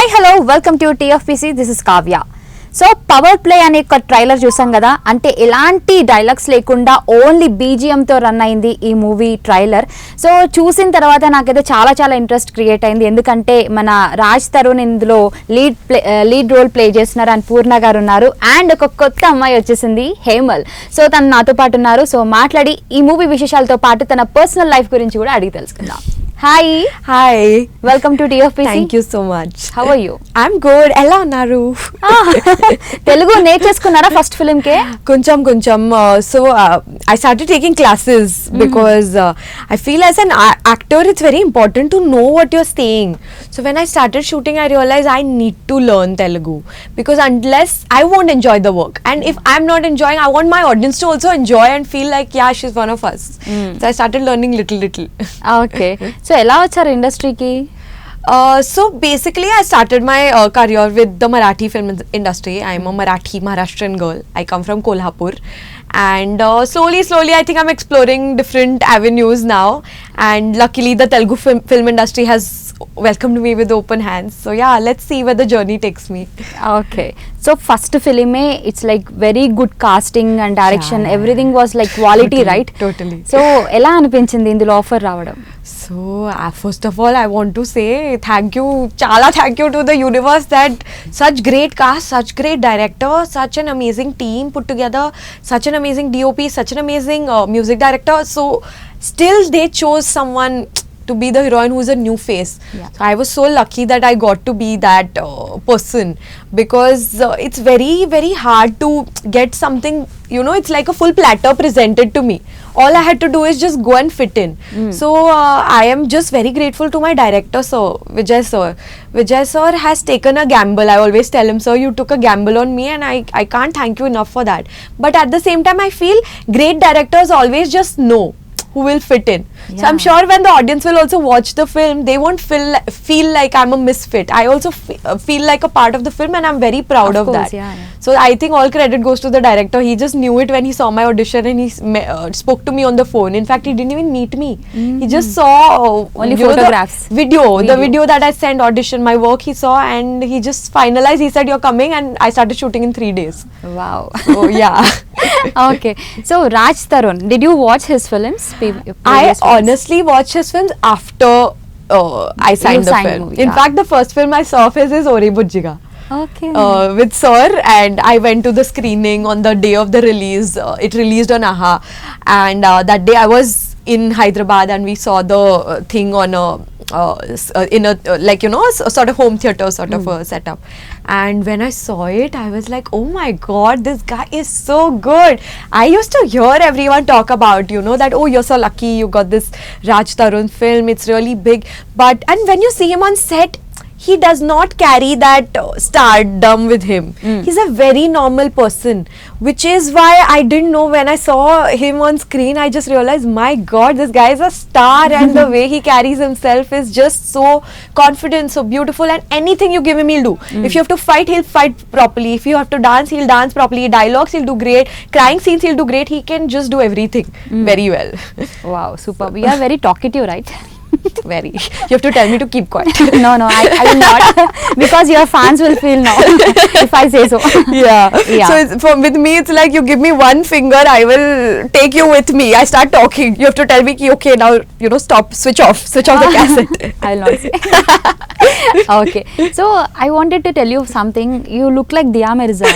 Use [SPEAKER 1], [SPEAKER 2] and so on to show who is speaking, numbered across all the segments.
[SPEAKER 1] Hi hello welcome to TFPC this is Kavya. So power play అనే ఒక trailer చూసాం కదా, అంటే ఎలాంటి డైలాగ్స్ లేకుండా ఓన్లీ బీజిఎంతో రన్ అయింది ఈ మూవీ ట్రైలర్. సో చూసిన తర్వాత నాకైతే చాలా చాలా ఇంట్రెస్ట్ క్రియేట్ అయింది, ఎందుకంటే మన రాజ్ తరుణ్ ఇందులో లీడ్ రోల్ ప్లే చేస్తున్నారు అండ్ పూర్ణ గారు ఉన్నారు, అండ్ ఒక కొత్త అమ్మాయి వచ్చేసింది హేమల్. సో తను నాతో పాటు ఉన్నారు. సో మాట్లాడి ఈ మూవీ విశేషాలతో పాటు తన పర్సనల్ లైఫ్ గురించి కూడా అడిగి తెలుసుకుందాం. Hi
[SPEAKER 2] hi,
[SPEAKER 1] welcome to TFPC.
[SPEAKER 2] Thank you so much.
[SPEAKER 1] How are you?
[SPEAKER 2] I'm good. ఎలా ఉన్నారు?
[SPEAKER 1] తెలుగు నేర్చేసుకున్నారా ఫస్ట్ ఫిల్మ్ కే?
[SPEAKER 2] కొంచెం so I started taking classes because I feel as an actor it's very important to know what you're saying. So when I started shooting I realized I need to learn Telugu because unless I won't enjoy the work, and if I'm not enjoying I want my audience to also enjoy and feel like yeah she's one of us. So I started learning little.
[SPEAKER 1] Okay. So ఎలా వచ్చారు ఇండస్ట్రీకి?
[SPEAKER 2] So basically I started my career with the Marathi film industry. I'm a Maharashtrian girl. I come from Kolhapur, and slowly I think I'm exploring different avenues now, and luckily the Telugu film industry has welcomed me with open hands. So yeah, let's see where the journey takes me.
[SPEAKER 1] Okay. So first ఫిలిమే it's like very good casting and direction, everything was like quality, right?
[SPEAKER 2] Totally.
[SPEAKER 1] So ఎలా అనిపించింది ఇందులో offer రావడం?
[SPEAKER 2] So first of all I want to say thank you to the universe that such great cast, such great director, such an amazing team put together, such an amazing DOP, such an amazing music director. So still they chose someone to be the heroine who's a new face.
[SPEAKER 1] Yeah.
[SPEAKER 2] So I was so lucky that I got to be that person, because it's very hard to get something, you know, it's like a full platter presented to me. All I had to do is just go and fit in. So I am just very grateful to my director, sir, Vijay sir. Vijay sir has taken a gamble. I always tell him, sir, you took a gamble on me, and I can't thank you enough for that. But at the same time I feel great directors always just know who will fit in. So I'm sure when the audience will also watch the film, they won't feel like I'm a misfit. I also feel like a part of the film, and I'm very proud of that.
[SPEAKER 1] Yeah.
[SPEAKER 2] So I think all credit goes to the director. He just knew it when he saw my audition, and he spoke to me on the phone. In fact, he didn't even meet me. He just saw
[SPEAKER 1] only photographs,
[SPEAKER 2] the video that I sent audition, my work he saw, and he just finalized. He said you're coming, and I started shooting in 3 days.
[SPEAKER 1] Wow.
[SPEAKER 2] So yeah.
[SPEAKER 1] Okay. So Raj Tarun, did you watch his films?
[SPEAKER 2] I honestly watched his films after I signed the film.
[SPEAKER 1] movie,
[SPEAKER 2] In
[SPEAKER 1] yeah.
[SPEAKER 2] fact, the first film I saw of his is Ore Bujjiga.
[SPEAKER 1] Okay.
[SPEAKER 2] With Sir, and I went to the screening on the day of the release. It released on AHA, and that day I was in Hyderabad, and we saw the thing on a in a like, you know, a sort of home theater sort of a setup. And when I saw it I was like, oh my god, this guy is so good. I used to hear everyone talk about, you know, that oh you're so lucky you got this Raj Tarun film, it's really big. But and when you see him on set, he does not carry that stardom with him. He's a very normal person, which is why I didn't know when I saw him on screen. I just realized, my god, this guy is a star, and the way he carries himself is just so confident, so beautiful, and anything you give him he'll do. If you have to fight, he'll fight properly. If you have to dance, he'll dance properly. Dialogues, he'll do great. Crying scenes, he'll do great. He can just do everything very well.
[SPEAKER 1] Wow, super. You are very talkative, right?
[SPEAKER 2] Very. You have to tell me to keep quiet.
[SPEAKER 1] No, I will not, because your fans will feel now if I say so.
[SPEAKER 2] Yeah.
[SPEAKER 1] Yeah.
[SPEAKER 2] So with me it's like you give me one finger, I will take you with me. I start talking, you have to tell me okay now, you know, stop, switch off the cassette.
[SPEAKER 1] I will not say. Okay. So I wanted to tell you something. You look like Diya Mirza.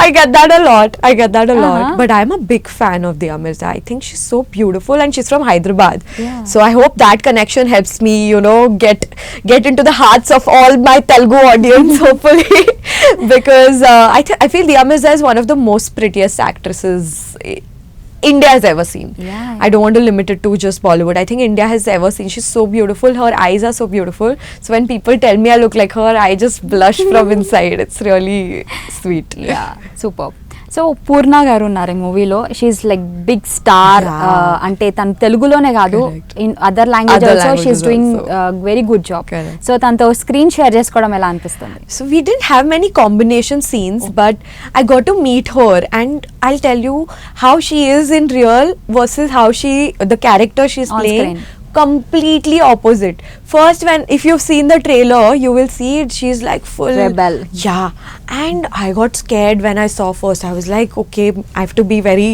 [SPEAKER 2] I get that a lot.
[SPEAKER 1] Uh-huh.
[SPEAKER 2] But I'm a big fan of Diya Mirza. I think she's so beautiful, and she's from Hyderabad.
[SPEAKER 1] Yeah.
[SPEAKER 2] So I hope that connection helps me, you know, get into the hearts of all my Telugu audience, hopefully. Because I feel Diya Mirza is one of the most prettiest actresses India has ever seen.
[SPEAKER 1] Yeah.
[SPEAKER 2] I don't want to limit it to just Bollywood. I think India has ever seen. She's so beautiful. Her eyes are so beautiful. So when people tell me I look like her, I just blush from inside. It's really sweet.
[SPEAKER 1] Yeah, super. So Purna garu ఉన్నారు ఈ మూవీలో. She's like big star. అంటే తను తెలుగులోనే కాదు, in other language also she's doing very good job. So తనతో screen share చేసుకోవడం ఎలా అనిపిస్తుంది?
[SPEAKER 2] So we didn't have many combination scenes, but I got to meet her, and I'll tell you how she is in real versus how the character she's playing. Completely opposite. first when if you've seen the trailer, you will see it. She's like full
[SPEAKER 1] Rebel.
[SPEAKER 2] Yeah, and I got scared when I saw first. I was like, okay, I have to be very,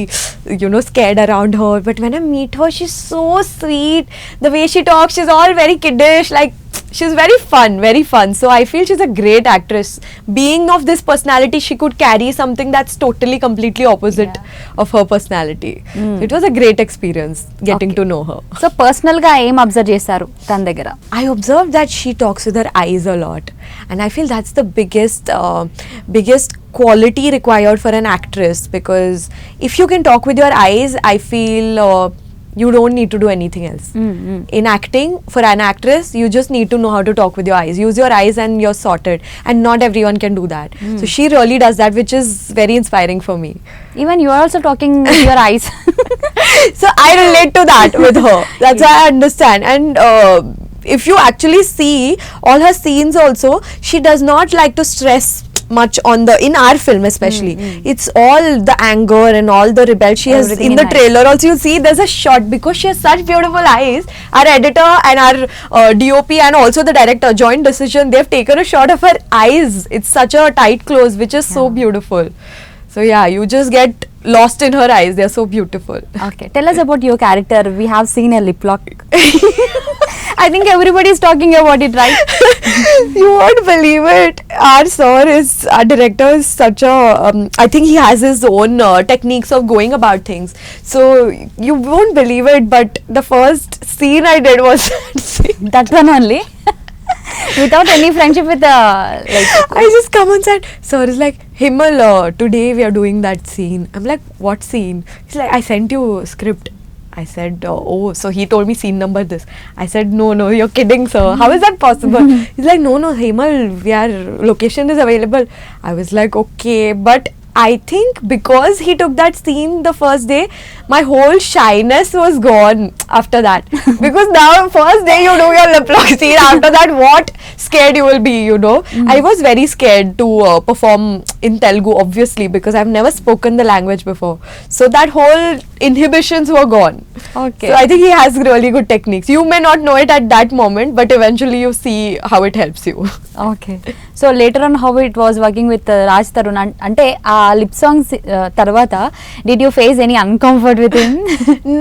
[SPEAKER 2] scared around her. But when I meet her, she's so sweet. The way she talks, she's all very kiddish. Like, she's very fun, very fun. So I feel she's a great actress. Being of this personality, she could carry something that's totally, completely opposite of her personality. So it was a great experience getting
[SPEAKER 1] Okay.
[SPEAKER 2] to know her.
[SPEAKER 1] So personal గా ఏం observe చేశారు తన దగ్గర?
[SPEAKER 2] I observed that she talks with her eyes a lot, and I feel that's the biggest quality required for an actress, because if you can talk with your eyes, I feel you don't need to do anything else. In acting, for an actress, you just need to know how to talk with your eyes. Use your eyes and you're sorted, and not everyone can do that. So she really does that, which is very inspiring for me.
[SPEAKER 1] Even you are also talking with your eyes.
[SPEAKER 2] So I relate to that with her. That's why I understand. And if you actually see all her scenes also, she does not like to stress much on in our film especially. It's all the anger and all the rebel she has.
[SPEAKER 1] Everything
[SPEAKER 2] In
[SPEAKER 1] in
[SPEAKER 2] the
[SPEAKER 1] eyes.
[SPEAKER 2] trailer also you see there's a shot, because she has such beautiful eyes. Our editor and our DOP and also the director, joint decision, they've taken a shot of her eyes. It's such a tight close, which is so beautiful. So yeah, you just get lost in her eyes. They're so beautiful.
[SPEAKER 1] Okay, tell us about your character. We have seen a lip lock. I think everybody is talking about it, right?
[SPEAKER 2] You won't believe it. Our director is such a, I think he has his own techniques of going about things. So you won't believe it, but the first scene I did was that scene.
[SPEAKER 1] That one only. Without any friendship with like.
[SPEAKER 2] I just come on set. Sir is like, Himal, today we are doing that scene. I'm like, what scene? He's like, I sent you a script. I said, oh, so he told me scene number this. I said, no, you're kidding, sir. How is that possible? He's like, no, Himal, location is available. I was like, okay, but I think because he took that scene the first day, my whole shyness was gone after that. Because now, first day you do your lip lock scene, after that, what scared you will be, I was very scared to perform in Telugu, obviously, because I've never spoken the language before. So that whole inhibitions were gone.
[SPEAKER 1] Okay.
[SPEAKER 2] So I think he has really good techniques. You may not know it at that moment, but eventually you see how it helps you.
[SPEAKER 1] Okay. So later on, how it was working with Raj Tarun? అంటే ఆ lip songs తర్వాత did you face any uncomfort with him?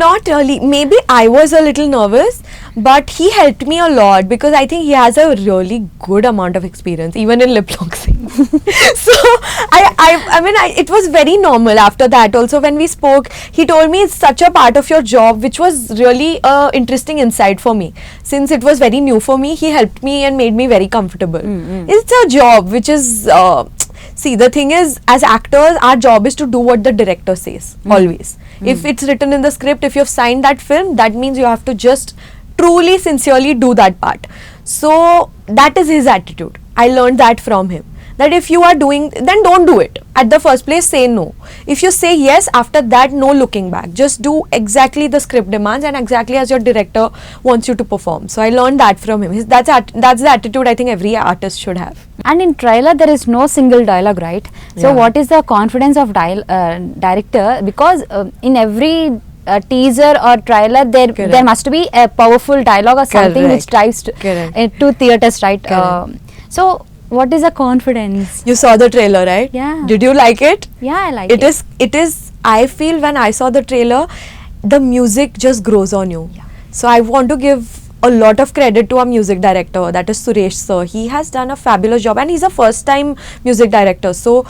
[SPEAKER 2] Not really. Maybe I was a little nervous, but he helped me a lot, because I think he has a really good amount of experience, even in lip loxing. So I mean, it was very normal after that. Also, when we spoke, he told me it's such a part of your job, which was really interesting insight for me. Since it was very new for me, he helped me and made me very comfortable. It's a job which is see, the thing is, as actors, our job is to do what the director says, always. If it's written in the script, if you've signed that film, that means you have to just truly, sincerely do that part. So that is his attitude. I learned that from him. That if you are doing, then don't do it. At the first place, say no. If you say yes, after that, no looking back. Just do exactly the script demands and exactly as your director wants you to perform. So I learned that from him. That's the attitude I think every artist should have.
[SPEAKER 1] And in trailer there is no single dialogue, right? So
[SPEAKER 2] Yeah.
[SPEAKER 1] what is the confidence of director? Because in every teaser or trailer
[SPEAKER 2] Correct.
[SPEAKER 1] there must be a powerful dialogue or something which
[SPEAKER 2] Correct.
[SPEAKER 1] drives
[SPEAKER 2] Correct.
[SPEAKER 1] to theaters, right?
[SPEAKER 2] Correct.
[SPEAKER 1] So what is the confidence?
[SPEAKER 2] You saw the trailer, right?
[SPEAKER 1] Yeah.
[SPEAKER 2] Did you like it?
[SPEAKER 1] Yeah, I like
[SPEAKER 2] It is, I feel when I saw the trailer, the music just grows on you.
[SPEAKER 1] Yeah.
[SPEAKER 2] So I want to give a lot of credit to our music director, that is Suresh sir. He has done a fabulous job, and he's a first time music director. So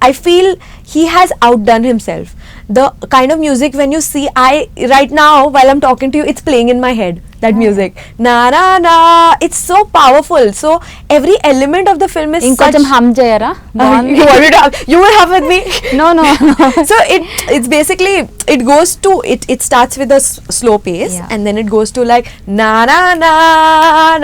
[SPEAKER 2] I feel he has outdone himself. The kind of music, when you see, right now while I'm talking to you, it's playing in my head, that music. Na na na, it's so powerful. So every element of the film is
[SPEAKER 1] ఇంకొంచెం
[SPEAKER 2] such.
[SPEAKER 1] హమ్ చేయరా?
[SPEAKER 2] You want me to you will have with me?
[SPEAKER 1] No.
[SPEAKER 2] So it's basically, it goes to, it starts with a slow pace,
[SPEAKER 1] Yeah.
[SPEAKER 2] and then it goes to like na na na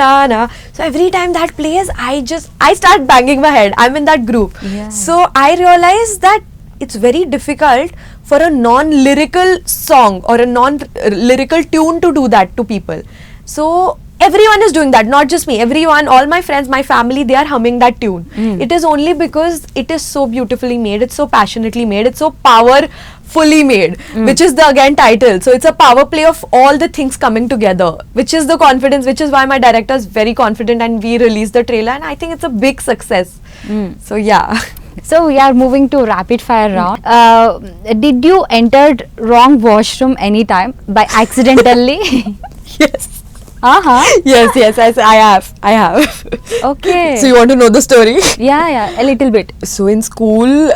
[SPEAKER 2] na na. So every time that plays, I start banging my head. I'm in that group.
[SPEAKER 1] Yeah.
[SPEAKER 2] So I realized that it's very difficult for a non-lyrical song or a non-lyrical tune to do that to people. So everyone is doing that, not just me. Everyone, all my friends, my family, they are humming that tune. It is only because it is so beautifully made, it's so passionately made, it's so powerfully made, which is the again title. So it's a power play of all the things coming together, which is the confidence, which is why my director is very confident, and we released the trailer, and I think it's a big success. So yeah.
[SPEAKER 1] So we are moving to rapid fire round. Did you entered wrong washroom anytime by accidentally?
[SPEAKER 2] Yes. yes, I have.
[SPEAKER 1] Okay.
[SPEAKER 2] So you want to know the story?
[SPEAKER 1] Yeah, a little bit.
[SPEAKER 2] So in school,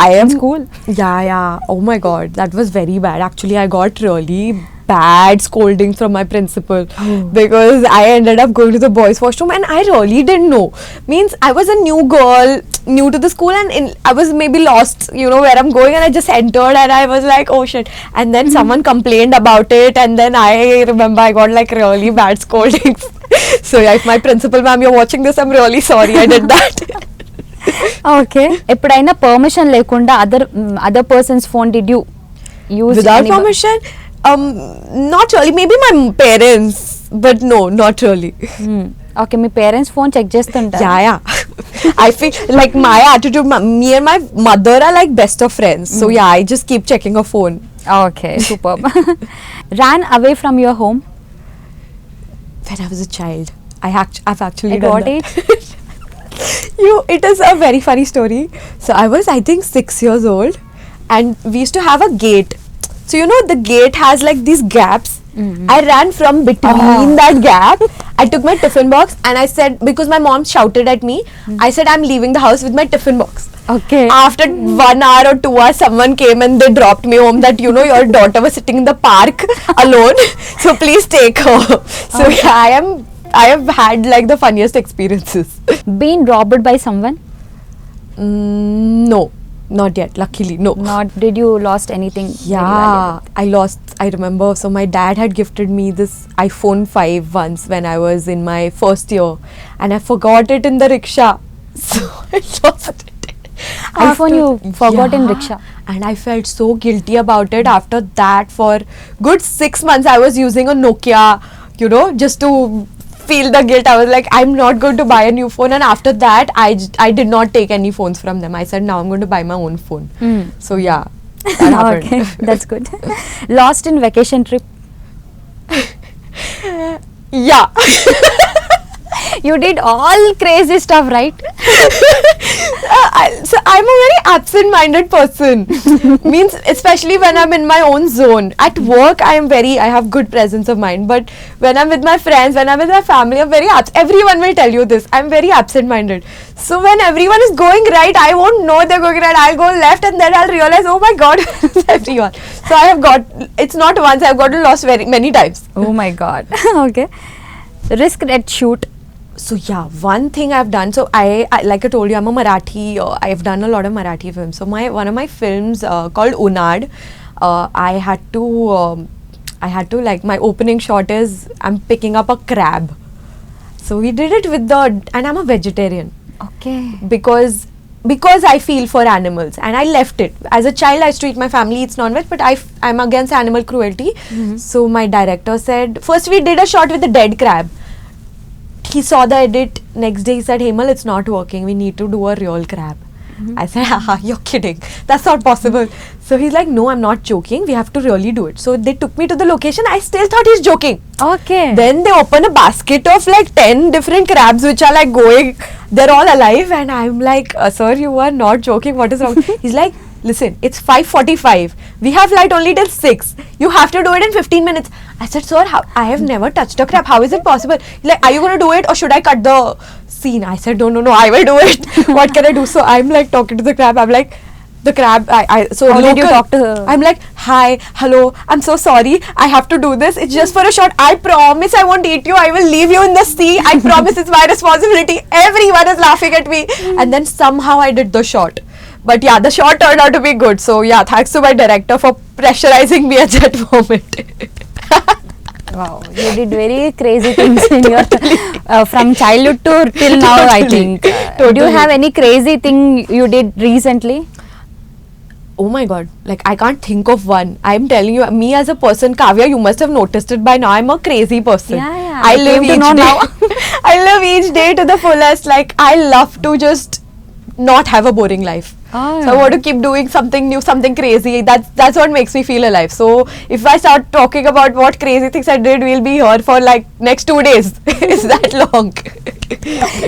[SPEAKER 2] I am.
[SPEAKER 1] School?
[SPEAKER 2] Yeah. Oh my god, that was very bad. Actually, I got really bad scolding from my principal because I ended up going to the boys' washroom, and I really didn't know. Means I was a new girl, new to the school, and I was maybe lost, where I'm going, and I just entered, and I was like, oh shit. And then someone complained about it, and then I remember I got like really bad scoldings. So yeah, if my principal ma'am, you're watching this, I'm really sorry I did that.
[SPEAKER 1] Okay. ఎప్పుడైనా permission లేకుండా other persons phone did you use
[SPEAKER 2] Without permission? Not really. Maybe my parents, but no, not really.
[SPEAKER 1] Okay మీ parents phone check చేస్తుంటారు
[SPEAKER 2] Yeah. I feel like my attitude, me and my mother are like best of friends. So yeah, I just keep checking her phone.
[SPEAKER 1] Okay super ran away from your home
[SPEAKER 2] When I was a child, I've actually
[SPEAKER 1] at
[SPEAKER 2] done
[SPEAKER 1] what
[SPEAKER 2] that.
[SPEAKER 1] age?
[SPEAKER 2] It is a very funny story. So I was, I think, 6 years old, and we used to have a gate. So the gate has like these gaps. I ran from between that gap. I took my tiffin box, and I said, because my mom shouted at me, I said I'm leaving the house with my tiffin box.
[SPEAKER 1] Okay.
[SPEAKER 2] After 1 hour or 2 hours, someone came and they dropped me home that your daughter was sitting in the park alone, so please take her. So yeah, I have had like the funniest experiences.
[SPEAKER 1] Been robbed by someone?
[SPEAKER 2] No, not yet. Luckily, no.
[SPEAKER 1] Not. Did you lost anything? very
[SPEAKER 2] Yeah,
[SPEAKER 1] valuable?
[SPEAKER 2] I lost. I remember. So my dad had gifted me this iPhone 5 once when I was in my first year, and I forgot it in the rickshaw. So I lost it.
[SPEAKER 1] iPhone you forgot in rickshaw.
[SPEAKER 2] And I felt so guilty about it. After that, for good 6 months, I was using a Nokia, just to feel the guilt. I was like, I'm not going to buy a new phone. And after that, I did not take any phones from them. I said, now I'm going to buy my own phone. So yeah, that happened.
[SPEAKER 1] Okay, that's good. Lost in vacation trip?
[SPEAKER 2] Yeah.
[SPEAKER 1] You did all crazy stuff, right?
[SPEAKER 2] So I'm a very absent-minded person. Means especially when I'm in my own zone. At work, I have good presence of mind. But when I'm with my friends, when I'm with my family, I'm very everyone will tell you this. I'm very absent-minded. So when everyone is going right, I won't know they're going right. I'll go left, and then I'll realize, oh my god, everyone. So I have got. It's not once. I've gotten lost very many times.
[SPEAKER 1] Oh my god. Okay. Risk at shoot.
[SPEAKER 2] So yeah, one thing I've done. So I like I told you, I'm a Marathi. I've done a lot of Marathi films. So one of my films called Unad, I had to like, my opening shot is I'm picking up a crab. So we did it with and I'm a vegetarian
[SPEAKER 1] Okay.
[SPEAKER 2] because I feel for animals, and I left it. As a child, I used to eat, my family eats non-veg, but I'm against animal cruelty. So my director said, first we did a shot with a dead crab. He saw the edit. Next day he said, Hemal, it's not working. We need to do a real crab. I said, haha, you're kidding. That's not possible. So he's like, no, I'm not joking. We have to really do it. So they took me to the location. I still thought he's joking.
[SPEAKER 1] Okay.
[SPEAKER 2] Then they open a basket of like 10 different crabs which are like going, they're all alive. And I'm like, sir, you are not joking. What is wrong? He's like, listen, it's 5:45. We have light only till 6. You have to do it in 15 minutes. I said, sir, I have never touched a crab. How is it possible? He's like, are you going to do it, or should I cut the scene? I said, no, I will do it. What can I do? So I'm like talking to the crab. I'm like, the crab, so
[SPEAKER 1] How did you
[SPEAKER 2] local-
[SPEAKER 1] talk to her?
[SPEAKER 2] I'm like, hi, hello, I'm so sorry. I have to do this. It's just for a shot. I promise I won't eat you. I will leave you in the sea. I promise it's my responsibility. Everyone is laughing at me. And then somehow I did the shot. But yeah, the shot turned out to be good. So yeah, thanks to my director for pressurizing me at that moment.
[SPEAKER 1] Wow, you did very crazy things in your from childhood to till now. I
[SPEAKER 2] Totally.
[SPEAKER 1] think. Do you
[SPEAKER 2] Totally.
[SPEAKER 1] have any crazy thing you did recently?
[SPEAKER 2] Oh my god, like I can't think of one. I'm telling you, me as a person, Kavya, you must have noticed it by now. I'm a crazy person.
[SPEAKER 1] Yeah.
[SPEAKER 2] I live
[SPEAKER 1] came to
[SPEAKER 2] each
[SPEAKER 1] know
[SPEAKER 2] day.
[SPEAKER 1] now.
[SPEAKER 2] I live each day to the fullest. Like, I love to just not have a boring life.
[SPEAKER 1] Oh.
[SPEAKER 2] So I want to keep doing something new, something crazy. That's what makes me feel alive. So if I start talking about what crazy things I did, we'll be here for like next 2 days. It's that long.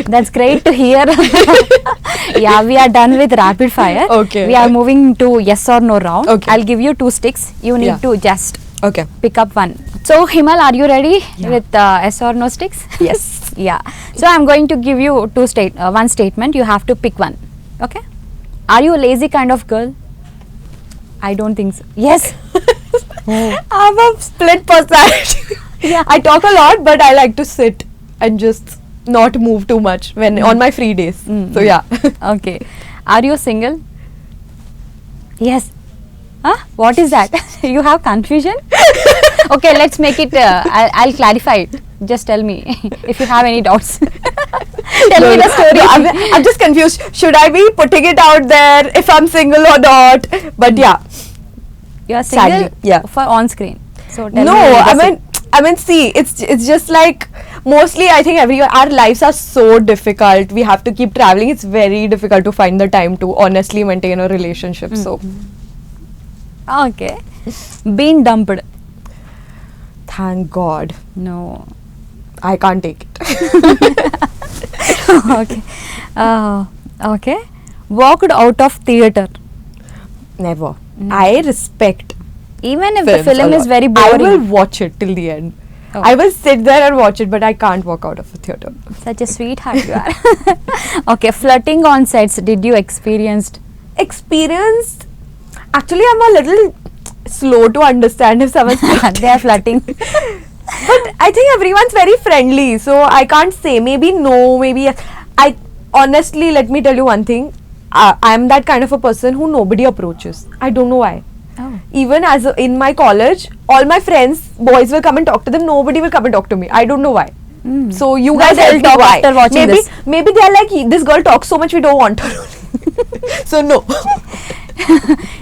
[SPEAKER 1] That's great to hear. Yeah, we are done with rapid fire.
[SPEAKER 2] Okay.
[SPEAKER 1] We are moving to yes or no round.
[SPEAKER 2] Okay.
[SPEAKER 1] I'll give you 2 sticks. You need
[SPEAKER 2] Yeah.
[SPEAKER 1] to just
[SPEAKER 2] Okay.
[SPEAKER 1] pick up one. So Himal, are you ready
[SPEAKER 2] Yeah.
[SPEAKER 1] with yes or no sticks?
[SPEAKER 2] Yes.
[SPEAKER 1] Yeah. So I'm going to give you one statement. You have to pick one. Okay. Are you a lazy kind of girl? I don't think so. Yes.
[SPEAKER 2] I'm a split personality.
[SPEAKER 1] Yeah.
[SPEAKER 2] I talk a lot, but I like to sit and just not move too much when on my free days. So yeah.
[SPEAKER 1] Okay. Are you single? Yes. Huh? What is that? You have confusion? Okay, let's make it. I'll clarify it. Just tell me if you have any doubts. Tell me the story.
[SPEAKER 2] I'm just confused. Should I be putting it out there if I'm single or not? But yeah.
[SPEAKER 1] You are single.
[SPEAKER 2] Sadly, yeah.
[SPEAKER 1] For on screen. So tell
[SPEAKER 2] No,
[SPEAKER 1] me.
[SPEAKER 2] I mean, see, it's just like mostly I think our lives are so difficult. We have to keep traveling. It's very difficult to find the time to honestly maintain a relationship. So
[SPEAKER 1] Okay. Being dumped.
[SPEAKER 2] thank God,
[SPEAKER 1] No.
[SPEAKER 2] I can't take it.
[SPEAKER 1] Okay. Okay. Walked out of theater.
[SPEAKER 2] Never. I respect
[SPEAKER 1] Even if
[SPEAKER 2] films
[SPEAKER 1] the film
[SPEAKER 2] a
[SPEAKER 1] is
[SPEAKER 2] lot.
[SPEAKER 1] very
[SPEAKER 2] I
[SPEAKER 1] boring.
[SPEAKER 2] will watch it till the end.
[SPEAKER 1] Oh.
[SPEAKER 2] I will sit there and watch it, but I can't walk out of a theater.
[SPEAKER 1] Such a sweetheart you are. Okay, flirting on sets. Did you experienced?
[SPEAKER 2] Experienced. Actually, I'm a little slow to understand if someone's
[SPEAKER 1] They are flirting.
[SPEAKER 2] But I think everyone's very friendly, so I can't say. Maybe no, maybe yes. I honestly, let me tell you one thing. I'm that kind of a person who nobody approaches. I don't know why.
[SPEAKER 1] Oh.
[SPEAKER 2] Even in my college, all my friends, boys will come and talk to them. Nobody will come and talk to me. I don't know why.
[SPEAKER 1] Mm.
[SPEAKER 2] So you
[SPEAKER 1] Now
[SPEAKER 2] guys
[SPEAKER 1] they'll
[SPEAKER 2] help me
[SPEAKER 1] talk
[SPEAKER 2] why.
[SPEAKER 1] after watching
[SPEAKER 2] maybe
[SPEAKER 1] this.
[SPEAKER 2] maybe they're like, this girl talks so much, we don't want her. So no.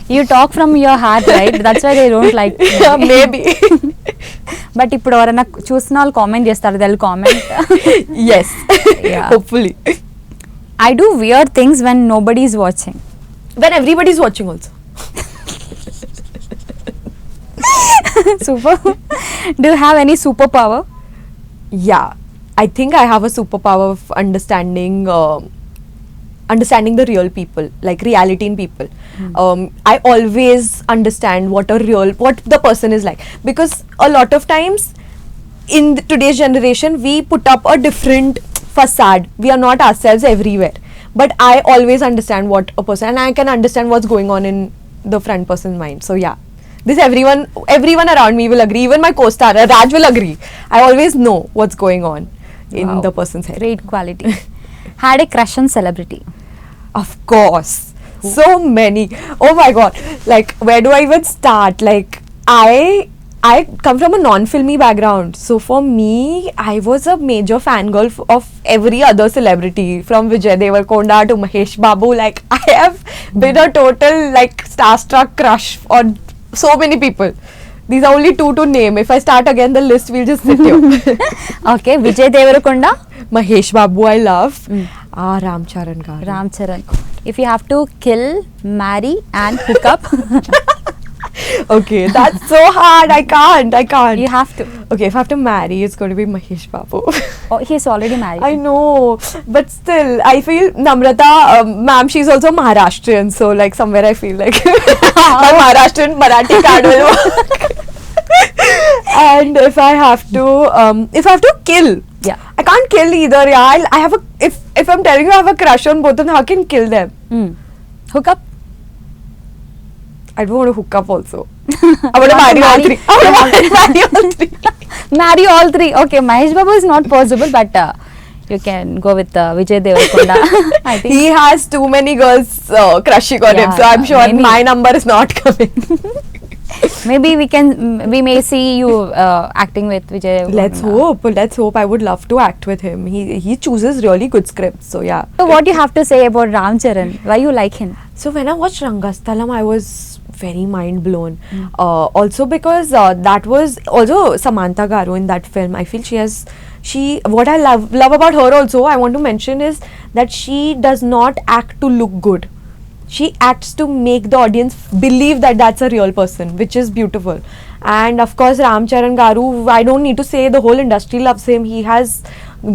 [SPEAKER 1] You talk from your heart, right? That's why they don't like.
[SPEAKER 2] Yeah, maybe.
[SPEAKER 1] But ఇప్పుడు ఎవరైనా చూసిన వాళ్ళు comment చేస్తారు దెల్ comment
[SPEAKER 2] Yes.
[SPEAKER 1] Yeah.
[SPEAKER 2] Hopefully.
[SPEAKER 1] I do wear things when nobody is watching
[SPEAKER 2] When everybody's watching also.
[SPEAKER 1] Super do have any super power
[SPEAKER 2] Yeah, I think I have a superpower of understanding the real people, like reality in people. I always understand what the person is like, because a lot of times in today's generation we put up a different facade. We are not ourselves everywhere, but I always understand what a person, and I can understand what's going on in the front person's mind. So yeah, this everyone around me will agree. Even my co-star Raj will agree. I always know what's going on in
[SPEAKER 1] Wow.
[SPEAKER 2] the person's head.
[SPEAKER 1] Great quality had a crush on celebrity
[SPEAKER 2] Of course. So many. Oh my god. Like, where do I even start? Like, I come from a non-filmy background. So for me, I was a major fangirl of every other celebrity, from Vijay Deverakonda to Mahesh Babu. Like, I have been a total like starstruck crush on so many people. These are only 2 to name. If I start again the list, we'll just sit here.
[SPEAKER 1] Okay Vijay Deverakonda
[SPEAKER 2] Mahesh Babu, I love. Ram Charan Garu.
[SPEAKER 1] Ram Charan if you have to kill marry and hook up
[SPEAKER 2] Okay, that's so hard. I can't.
[SPEAKER 1] You have to
[SPEAKER 2] Okay, if I have to marry, it's going to be Mahesh Babu.
[SPEAKER 1] He's already marry
[SPEAKER 2] I know, but still, I feel Namrata, ma'am, she's also Maharashtrian, so like somewhere I feel like my Maharashtrian Marathi card will work. And if I have to kill,
[SPEAKER 1] Yeah.
[SPEAKER 2] I can't kill either. Yeah, I have if I'm telling you I have a crush on both of them, how can I kill them?
[SPEAKER 1] Hook up
[SPEAKER 2] I don't want to hook up also. I want to marry all three. I want to marry all three.
[SPEAKER 1] Marry all three okay Mahesh Babu is not possible but you can go with Vijay Deverakonda I think
[SPEAKER 2] He has too many girls crushing on him,
[SPEAKER 1] Yeah,
[SPEAKER 2] so I'm sure
[SPEAKER 1] maybe.
[SPEAKER 2] my number is not coming.
[SPEAKER 1] Maybe we may see you acting with Vijay Deverakonda.
[SPEAKER 2] Let's hope. I would love to act with him. He chooses really good scripts, so yeah.
[SPEAKER 1] So what you have to say about Ram Charan? Why you like him?
[SPEAKER 2] So when I watched Rangasthalam, I was very mind blown. Also because that was also Samantha Garu in that film. I feel she what I love about her also, I want to mention, is that she does not act to look good. She acts to make the audience believe that that's a real person, which is beautiful. And of course, Ram Charan Garu, I don't need to say, the whole industry loves him. He has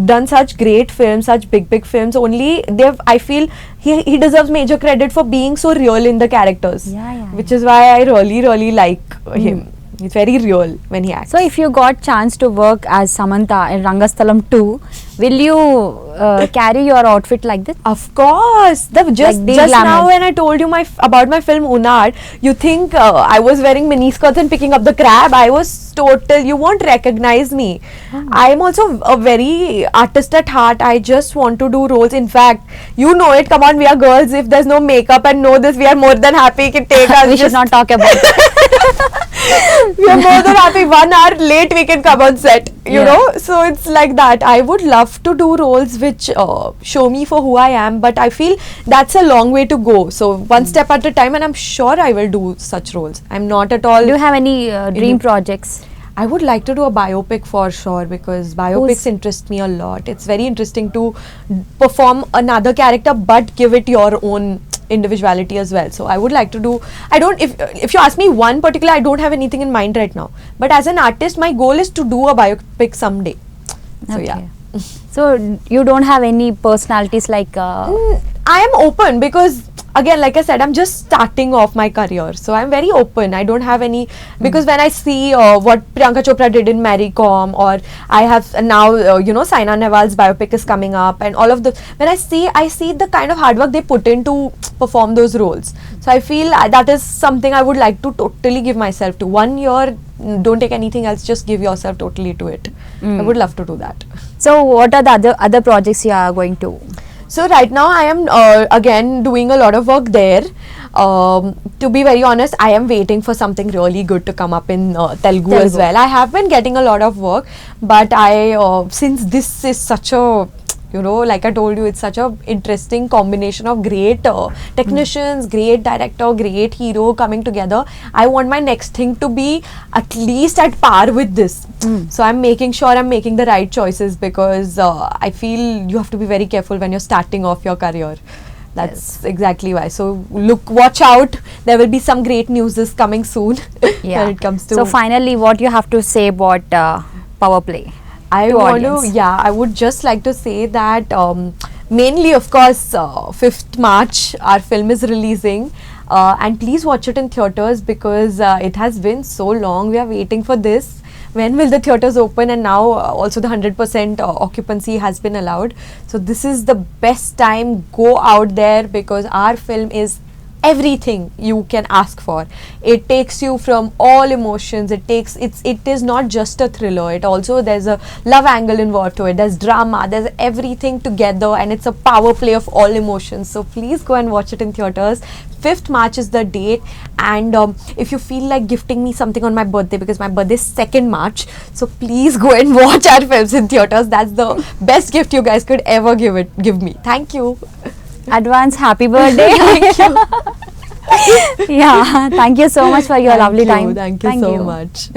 [SPEAKER 2] done such great films, such big films. Only I feel he deserves major credit for being so real in the characters.
[SPEAKER 1] Yeah.
[SPEAKER 2] Which is why I really like him. He's very real when he acts.
[SPEAKER 1] So if you got chance to work as Samantha in Rangasthalam 2, will you carry your outfit like this?
[SPEAKER 2] Of course, just
[SPEAKER 1] the
[SPEAKER 2] now
[SPEAKER 1] glamour.
[SPEAKER 2] when I told you about my film Unad, you think I was wearing mini skirts and picking up the crab. I was total. You won't recognize me. I am also a very artist at heart. I just want to do roles. In fact, you know it. Come on, we are girls. If there's no makeup and know this, we are more than happy. Can take us.
[SPEAKER 1] We should not talk about it.
[SPEAKER 2] We are more than happy. 1 hour late, we can come on set. You
[SPEAKER 1] Yeah.
[SPEAKER 2] know, so it's like that. I would love to do roles which show me for who I am, but I feel that's a long way to go. So one step at a time, and I'm sure I will do such roles. I'm not at all.
[SPEAKER 1] Do you have any dream projects?
[SPEAKER 2] I would like to do a biopic for sure, because biopics interest me a lot. It's very interesting to perform another character but give it your own individuality as well. So I would like to do, if you ask me one particular, I don't have anything in mind right now. But as an artist, my goal is to do a biopic someday. So yeah.
[SPEAKER 1] So you don't have any personalities like
[SPEAKER 2] I am open because, again, like I said, I'm just starting off my career, so I'm very open. I don't have any, because when I see what Priyanka Chopra did in Mary Kom, or I have now Saina Nehwal's biopic is coming up, and all of the, when I see the kind of hard work they put in to perform those roles. So I feel that is something I would like to totally give myself to. 1 year, don't take anything else, just give yourself totally to it. I would love to do that.
[SPEAKER 1] So what are the other projects you are going to?
[SPEAKER 2] So right now I am again doing a lot of work there. To be very honest, I am waiting for something really good to come up in Telugu as well. I have been getting a lot of work, but since this is such a, like I told you, it's such a interesting combination of great technicians, great director, great hero coming together. I want my next thing to be at least at par with this. So I'm making sure I'm making the right choices, because I feel you have to be very careful when you're starting off your career. That's exactly why. So watch out. There will be some great news coming soon when it comes to.
[SPEAKER 1] So finally, what you have to say about Power Play?
[SPEAKER 2] I would just like to say that mainly, of course, 5th March our film is releasing, and please watch it in theatres, because it has been so long. We are waiting for this. When will the theatres open? And now also the 100% occupancy has been allowed. So this is the best time. Go out there, because our film is everything you can ask for. It takes you from all emotions. It is not just a thriller. It also, there's a love angle involved to it. There's drama. There's everything together, and it's a power play of all emotions. So please go and watch it in theaters. 5th March is the date, and if you feel like gifting me something on my birthday, because my birthday is 2nd March, so please go and watch our films in theaters. That's the best gift you guys could ever give me. Thank you.
[SPEAKER 1] Advance happy birthday.
[SPEAKER 2] Thank you.
[SPEAKER 1] Yeah, thank you so much for your lovely time.
[SPEAKER 2] Thank you so much.